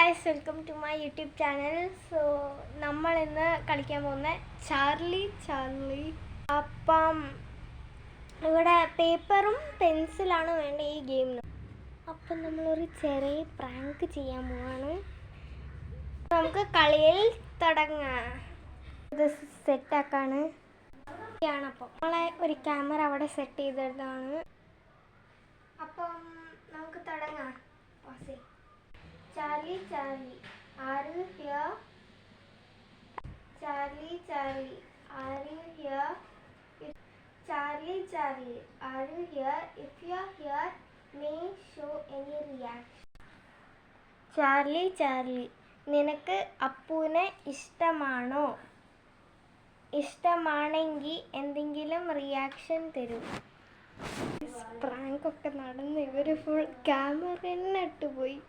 Guys, welcome to my YouTube channel. So നമ്മൾ ഇന്ന് കളിക്കാൻ പോകുന്ന ചാർലി. അപ്പം ഇവിടെ പേപ്പറും പെൻസിലാണ് വേണ്ട ഈ ഗെയിമിന്. അപ്പം നമ്മളൊരു ചെറിയ പ്രാങ്ക് ചെയ്യാൻ പോവാണ്. നമുക്ക് കളിയിൽ തുടങ്ങാം. ഇത് സെറ്റാക്കാണ്. അപ്പം നമ്മളെ ഒരു ക്യാമറ അവിടെ സെറ്റ് ചെയ്തതാണ്. അപ്പം നമുക്ക് തുടങ്ങാം. Charlie, are you here? Charlie, are you here? Charlie, are you here? If you are here, may show any reaction. Charlie, നിനക്ക് അപ്പുവിനെ ഇഷ്ടമാണോ? ഇഷ്ടമാണെങ്കിൽ എന്തെങ്കിലും റിയാക്ഷൻ തരൂ. പ്രാങ്കൊക്കെ നടന്ന് ഇവർ ഫുൾ ക്യാമറ തന്നെ ഇട്ടുപോയി.